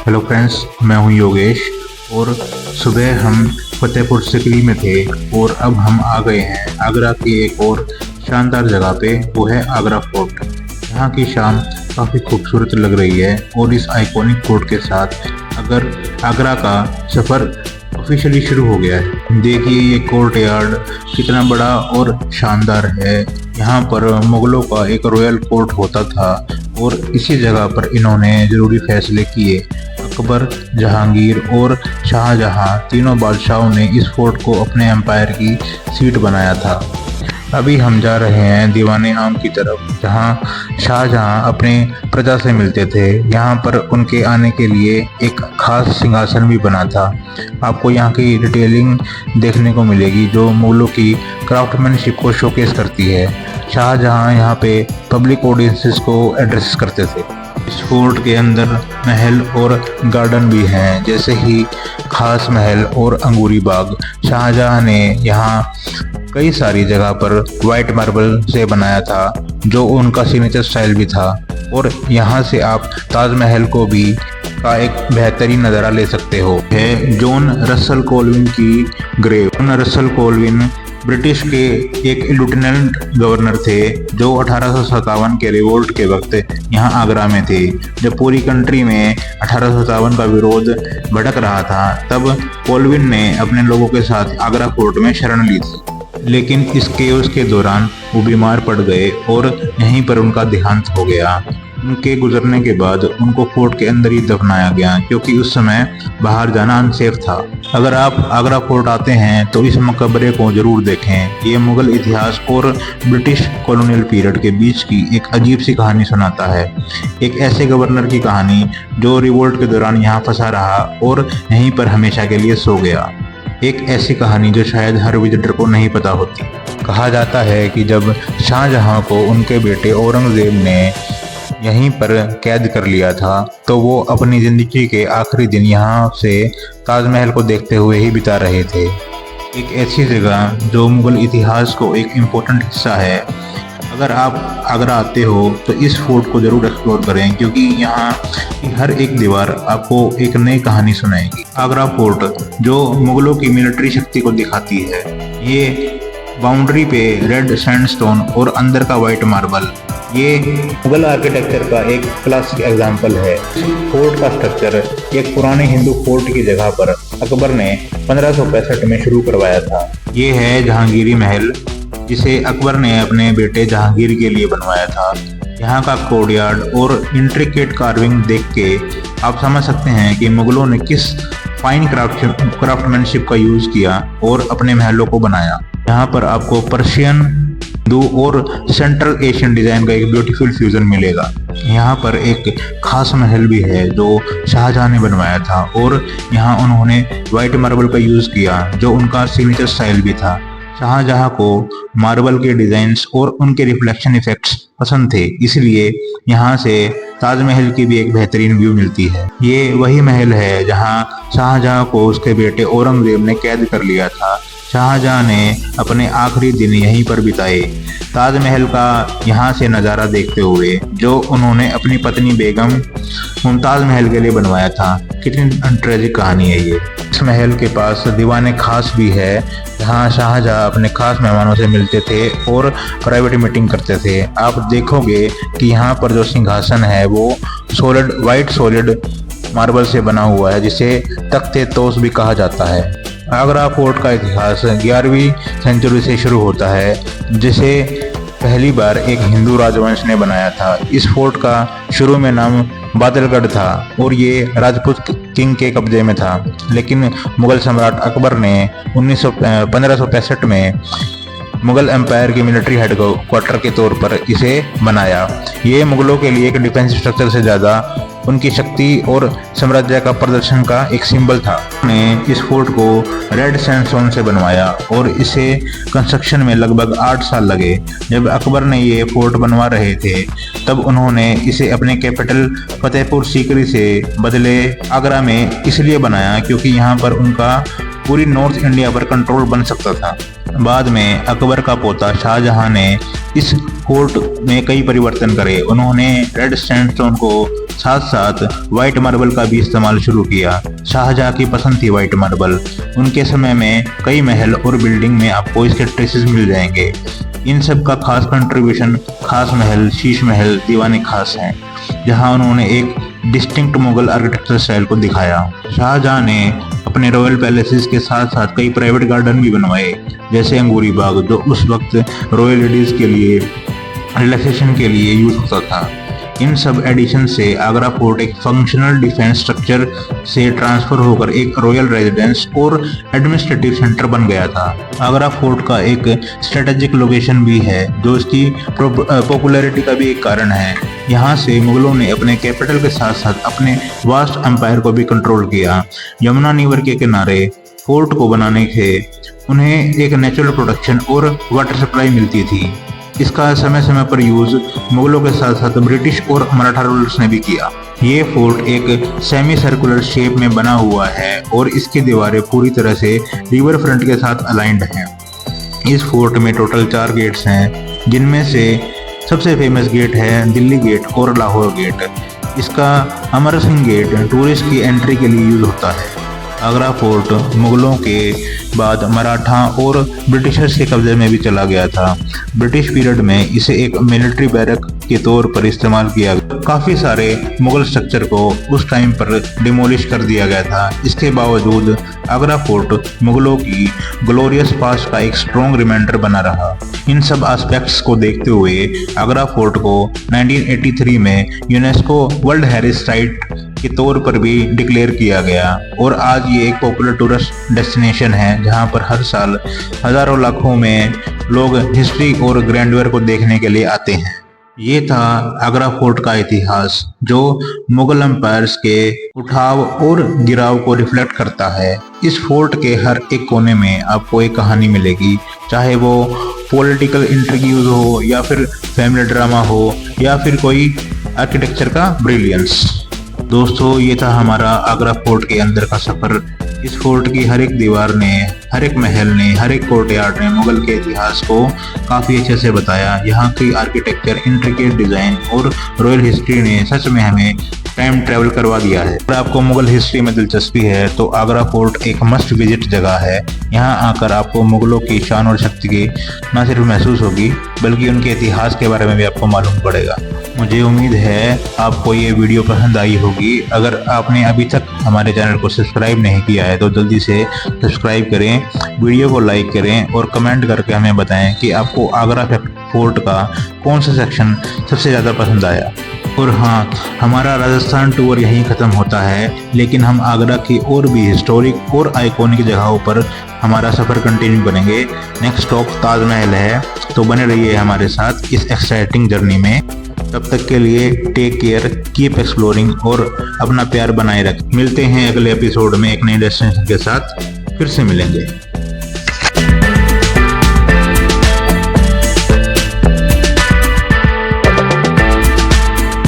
Hello friends, मैं हूं योगेश और सुबह हम फतेहपुर सिकरी में थे और अब हम आ गए हैं आगरा की एक और शानदार जगह पे। वो है आगरा फोर्ट। यहाँ की शाम काफ़ी खूबसूरत लग रही है और इस आइकॉनिक फोर्ट के साथ अगर आगरा का सफ़र ऑफिशियली शुरू हो गया है। देखिए ये कोर्ट यार्ड कितना बड़ा और शानदार है। यहाँ पर मुगलों का एक रॉयल कोर्ट होता था और इसी जगह पर इन्होंने ज़रूरी फैसले किए। अकबर, जहांगीर और शाहजहां तीनों बादशाहों ने इस फोर्ट को अपने एम्पायर की सीट बनाया था। अभी हम जा रहे हैं दीवाने आम की तरफ, जहां शाहजहां अपने प्रजा से मिलते थे। यहाँ पर उनके आने के लिए एक खास सिंहासन भी बना था। आपको यहाँ की डिटेलिंग देखने को मिलेगी जो मुगलों की क्राफ्टमैनशिप को शोकेस करती है। शाहजहां यहाँ पे पब्लिक ऑडियंसेस को एड्रेस करते थे। इस फोर्ट के अंदर महल और गार्डन भी हैं, जैसे ही खास महल और अंगूरी बाग। शाहजहां ने यहाँ कई सारी जगह पर वाइट मार्बल से बनाया था, जो उनका सिग्नेचर स्टाइल भी था। और यहाँ से आप ताजमहल को भी का एक बेहतरीन नज़ारा ले सकते हो। है जॉन रसल कोलविन की grave. John Russell Colvin British के एक लेफ्टिनेंट गवर्नर थे जो 1857 के रिवोल्ट के वक्त यहाँ आगरा में थे। जब पूरी कंट्री में 1857 का विरोध भड़क रहा था, तब कोलविन ने अपने लोगों के साथ आगरा फोर्ट में शरण ली थी। लेकिन इस केओस के दौरान वो बीमार पड़ गए और यहीं पर उनका देहांत हो गया। उनके गुजरने के बाद उनको फोर्ट के अंदर ही दफनाया गया, क्योंकि उस समय बाहर जाना अनसेफ था। अगर आप आगरा फोर्ट आते हैं तो इस मकबरे को जरूर देखें। ये मुगल इतिहास और ब्रिटिश कॉलोनियल पीरियड के बीच की एक अजीब सी कहानी सुनाता है। एक ऐसे गवर्नर की कहानी जो रिवोल्ट के दौरान यहाँ फंसा रहा और यहीं पर हमेशा के लिए सो गया। एक ऐसी कहानी जो शायद हर विजिटर को नहीं पता होती। कहा जाता है कि जब शाहजहां को उनके बेटे औरंगजेब ने यहीं पर कैद कर लिया था, तो वो अपनी ज़िंदगी के आखिरी दिन यहाँ से ताजमहल को देखते हुए ही बिता रहे थे। एक ऐसी जगह जो मुगल इतिहास को एक इम्पोर्टेंट हिस्सा है। अगर आप आगरा आते हो तो इस फोर्ट को ज़रूर एक्सप्लोर करें, क्योंकि यहाँ की हर एक दीवार आपको एक नई कहानी सुनाएगी। आगरा फोर्ट जो मुगलों की मिलिट्री शक्ति को दिखाती है। ये बाउंड्री पे रेड सैंडस्टोन और अंदर का वाइट मार्बल, ये मुगल आर्किटेक्चर का एक क्लासिक एग्जाम्पल है। फोर्ट का स्ट्रक्चर एक पुराने हिंदू फोर्ट की जगह पर अकबर ने 1565 में शुरू करवाया था। ये है जहांगीरी महल, जिसे अकबर ने अपने बेटे जहांगीर के लिए बनवाया था। यहाँ का कोर्टयार्ड और इंट्रिकेट कार्विंग देख के आप समझ सकते हैं कि मुगलों ने किस फाइन क्राफ्टमैनशिप का यूज़ किया और अपने महलों को बनाया। यहाँ पर आपको पर्शियन, हिंदू और सेंट्रल एशियन डिज़ाइन का एक ब्यूटीफुल फ्यूजन मिलेगा। यहाँ पर एक खास महल भी है जो शाहजहां ने बनवाया था और यहाँ उन्होंने वाइट मार्बल का यूज़ किया, जो उनका सिग्नेचर स्टाइल भी था। शाहजहां को मार्बल के डिज़ाइंस और उनके रिफ्लेक्शन इफेक्ट्स पसंद थे, इसलिए यहाँ से ताजमहल की भी एक बेहतरीन व्यू मिलती है। ये वही महल है जहाँ शाहजहां को उसके बेटे औरंगजेब ने कैद कर लिया था। शाहजहां ने अपने आखिरी दिन यहीं पर बिताए, ताजमहल का यहाँ से नज़ारा देखते हुए, जो उन्होंने अपनी पत्नी बेगम मुमताज़ महल के लिए बनवाया था। कितनी ट्रेजिक कहानी है ये। इस महल के पास दीवाने खास भी है, जहाँ शाहजहां अपने खास मेहमानों से मिलते थे और प्राइवेट मीटिंग करते थे। आप देखोगे कि यहाँ पर जो सिंहासन है वो वाइट सॉलिड मार्बल से बना हुआ है, जिसे तख्ते तोस भी कहा जाता है। आगरा फोर्ट का इतिहास 11वीं सेंचुरी से शुरू होता है, जिसे पहली बार एक हिंदू राजवंश ने बनाया था। इस फोर्ट का शुरू में नाम बादलगढ़ था और ये राजपूत किंग के कब्जे में था, लेकिन मुगल सम्राट अकबर ने 1565 में मुगल एम्पायर की मिलिट्री हेडक्वार्टर के तौर पर इसे बनाया। ये मुगलों के लिए एक डिफेंस स्ट्रक्चर से ज़्यादा उनकी शक्ति और साम्राज्य का प्रदर्शन का एक सिंबल था। उन्होंने इस फोर्ट को रेड सैंडस्टोन से बनवाया और इसे कंस्ट्रक्शन में लगभग 8 साल लगे। जब अकबर ने ये फोर्ट बनवा रहे थे, तब उन्होंने इसे अपने कैपिटल फतेहपुर सीकरी से बदले आगरा में इसलिए बनाया क्योंकि यहाँ पर उनका पूरी नॉर्थ इंडिया पर कंट्रोल बन सकता था। बाद में अकबर का पोता शाहजहां ने इस फोर्ट में कई परिवर्तन करे। उन्होंने रेड सैंडस्टोन को साथ साथ व्हाइट मार्बल का भी इस्तेमाल शुरू किया। शाहजहां की पसंद थी व्हाइट मार्बल। उनके समय में कई महल और बिल्डिंग में आपको इसके ट्रेसेस मिल जाएंगे। इन सब का खास कंट्रीब्यूशन खास महल, शीश महल, दीवाने खास हैं, जहां उन्होंने एक डिस्टिंक्ट मुगल आर्किटेक्चर स्टाइल को दिखाया। शाहजहां ने अपने रॉयल पैलेसेस के साथ साथ कई प्राइवेट गार्डन भी बनवाए, जैसे अंगूरी बाग, जो उस वक्त रॉयल लेडीज के लिए रिलैक्सेशन के लिए यूज होता था। इन सब एडिशन से आगरा फोर्ट एक फंक्शनल डिफेंस स्ट्रक्चर से ट्रांसफर होकर एक रॉयल रेजिडेंस और एडमिनिस्ट्रेटिव सेंटर बन गया था। आगरा फोर्ट का एक स्ट्रेटेजिक लोकेशन भी है, जो इसकी पॉपुलैरिटी का भी एक कारण है। यहाँ से मुगलों ने अपने कैपिटल के साथ साथ अपने वास्ट एम्पायर को भी कंट्रोल किया। यमुना रिवर के किनारे फोर्ट को बनाने से उन्हें एक नेचुरल प्रोटेक्शन और वाटर सप्लाई मिलती थी। इसका समय समय पर यूज मुगलों के साथ साथ ब्रिटिश और मराठा रूलर्स ने भी किया। ये फोर्ट एक सेमी सर्कुलर शेप में बना हुआ है और इसकी दीवारें पूरी तरह से रिवर फ्रंट के साथ अलाइंड हैं। इस फोर्ट में टोटल 4 गेट्स हैं, जिनमें से सबसे फेमस गेट है दिल्ली गेट और लाहौर गेट। इसका अमर सिंह गेट टूरिस्ट की एंट्री के लिए यूज होता है। आगरा फोर्ट मुगलों के बाद मराठा और ब्रिटिशर्स के कब्जे में भी चला गया था। ब्रिटिश पीरियड में इसे एक मिलिट्री बैरक के तौर पर इस्तेमाल किया गया। काफ़ी सारे मुगल स्ट्रक्चर को उस टाइम पर डिमोलिश कर दिया गया था। इसके बावजूद आगरा फोर्ट मुगलों की ग्लोरियस पास्ट का एक स्ट्रॉन्ग रिमाइंडर बना रहा। इन सब एस्पेक्ट्स को देखते हुए आगरा फोर्ट को 1983 में यूनेस्को वर्ल्ड हेरिटेज साइट के तौर पर भी डिक्लेयर किया गया और आज ये एक पॉपुलर टूरिस्ट डेस्टिनेशन है, जहां पर हर साल हजारों लाखों में लोग हिस्ट्री और ग्रैंडवर को देखने के लिए आते हैं। ये था आगरा फोर्ट का इतिहास, जो मुगल एम्पायर्स के उठाव और गिराव को रिफ्लेक्ट करता है। इस फोर्ट के हर एक कोने में आपको एक कहानी मिलेगी, चाहे वो पॉलिटिकल इंट्रिग्यूज हो या फिर फैमिली ड्रामा हो या फिर कोई आर्किटेक्चर का ब्रिलियंस। दोस्तों, ये था हमारा आगरा फोर्ट के अंदर का सफर। इस फोर्ट की हर एक दीवार ने, हर एक महल ने, हर एक कोर्टयार्ड ने मुगल के इतिहास को काफ़ी अच्छे से बताया। यहाँ की आर्किटेक्चर, इंट्रिकेट डिज़ाइन और रॉयल हिस्ट्री ने सच में हमें टाइम ट्रैवल करवा दिया है। अगर आपको मुगल हिस्ट्री में दिलचस्पी है तो आगरा फोर्ट एक मस्ट विजिट जगह है। यहाँ आकर आपको मुगलों की शान और शक्ति की न सिर्फ महसूस होगी, बल्कि उनके इतिहास के बारे में भी आपको मालूम पड़ेगा। मुझे उम्मीद है आपको ये वीडियो पसंद आई होगी। अगर आपने अभी तक हमारे चैनल को सब्सक्राइब नहीं किया है तो जल्दी से सब्सक्राइब करें, वीडियो को लाइक करें और कमेंट करके हमें बताएं कि आपको आगरा फोर्ट का कौन सा सेक्शन सबसे ज़्यादा पसंद आया। और हाँ, हमारा राजस्थान टूर यहीं ख़त्म होता है, लेकिन हम आगरा की और भी हिस्टोरिक और आइकॉनिक जगहों पर हमारा सफ़र कंटिन्यू करेंगे। नेक्स्ट स्टॉप ताजमहल है, तो बने रहिए हमारे साथ इस एक्साइटिंग जर्नी में। तब तक के लिए टेक केयर, कीप एक्सप्लोरिंग और अपना प्यार बनाए रखें। मिलते हैं अगले एपिसोड में एक नई डेस्टिनेशन के साथ, फिर से मिलेंगे।